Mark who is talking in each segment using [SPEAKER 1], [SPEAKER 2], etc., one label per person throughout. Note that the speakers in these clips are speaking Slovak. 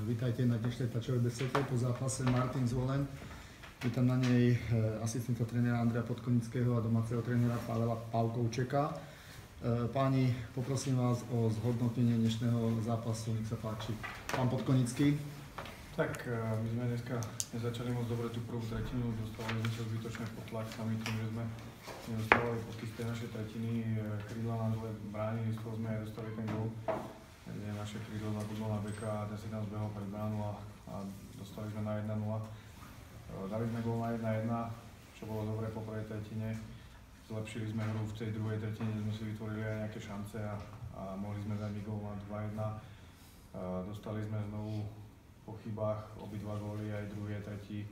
[SPEAKER 1] Vítajte na dnešnej tlačovej besede po zápase Martin Zvolen. Vítam na nej asistenta trénera Andreja Podkonického a domáceho trénera Pavela Pavkovčeka. Páni, poprosím vás o zhodnotenie dnešného zápasu, nech sa páči. Pán Podkonický.
[SPEAKER 2] Tak, my sme dneska nezačali moc dobre tú prvú tretinu, dostávali sme sa zbytočne pod tlak sami tým, že sme nedostávali pod z tej našej tretiny, krídla nám zle bránili, z toho sme aj dostali ten gól. Naše krídlo zabudlo na beka a ten si tam zbehol pred bránu a dostali sme na 1-0. Dali sme gól na 1-1, čo bolo dobre po prvej tretine. Zlepšili sme hru v tej druhej tretine, sme si vytvorili aj nejaké šance a mohli sme dať gól na 2-1. Dostali sme znovu po chybách obidva góly, aj druhý a tretí.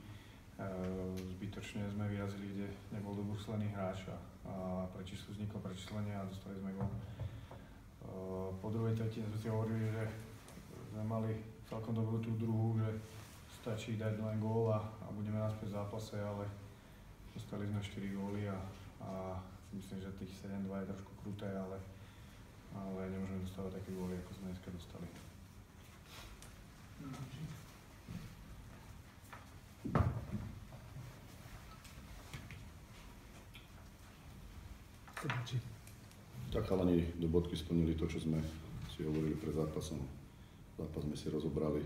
[SPEAKER 2] Zbytočne sme vyrazili, kde nebol dobruslený hráč a vzniklo prečíslenie a dostali sme gól. Po druhej tretine sme si hovorili, že sme mali celkom dobrú tú druhú, že stačí dať len gól a budeme naspäť v zápase, ale dostali sme 4 góly a myslím, že tých 7-2 je trošku kruté, ale nemôžeme dostávať také góly, ako sme dneska dostali.
[SPEAKER 3] Tak chalani do bodky splnili to, čo sme si hovorili pred zápasom. Zápas sme si rozobrali.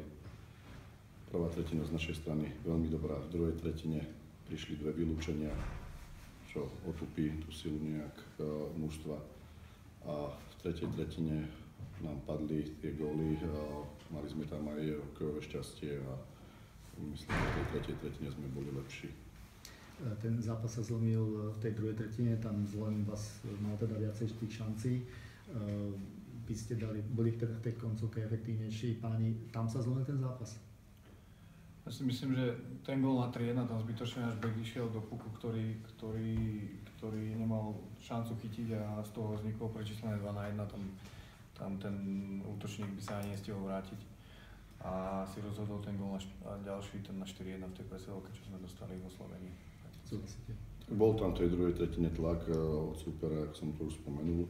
[SPEAKER 3] Prvá tretina z našej strany veľmi dobrá. V druhej tretine prišli dve vylúčenia, čo otupí tú silu nejak mužstva. A v tretej tretine nám padli tie góly. Mali sme tam aj hokejové šťastie a myslím, že v tej tretej tretine sme boli lepší.
[SPEAKER 1] Ten zápas sa zlomil v tej druhej tretine, tam Zvolen vás mal teda viacej tých šancí. Vy ste boli teda v tej koncovke efektívnejší. Páni, tam sa zlomil ten zápas?
[SPEAKER 2] Ja si myslím, že ten gól na 3-1, tam zbytočne náš bek išiel do puku, ktorý nemal šancu chytiť a z toho vzniklo prečíslené 2-1, tam ten útočník by sa ani nestihol vrátiť. A si rozhodol ten gól a ďalší, ten na 4-1 v tej presilovke, čo sme dostali vo Slovenii.
[SPEAKER 3] Bol tam v tej druhej tretine tlak od supera, ako som to už spomenul.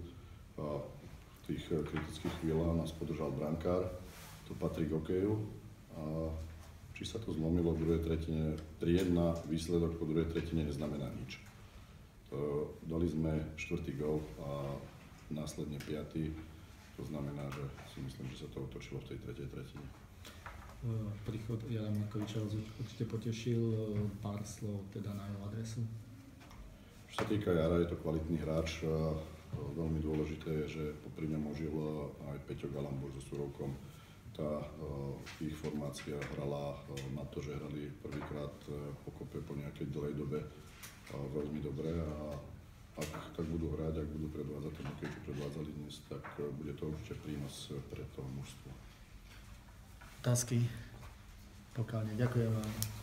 [SPEAKER 3] A v tých kritických chvíľach nás podržal brankár, to patrí k hokeju. A či sa to zlomilo v druhej tretine, 3-1 výsledok po druhej tretine neznamená nič. Dali sme 4. gól a následne 5. To znamená, že si myslím, že sa to otočilo v tej tretej tretine.
[SPEAKER 1] Príchod Jana Markoviča určite potešil, pár slov teda na jeho adresu.
[SPEAKER 3] Čo sa týka Jara, je to kvalitný hráč. Veľmi dôležité je, že popri ňom ožil aj Peťo Galambur so Surovkom. Tá ich formácia hrala na to, že hrali prvýkrát pokope po nejakej dlhej dobe veľmi dobre a ak tak budú hrať, ak budú predvádzať to hokej, čo predvádzali dnes, tak bude to určite prínos pre to mužstvo.
[SPEAKER 1] Otázky? Pokiaľ nie, ďakujem vám.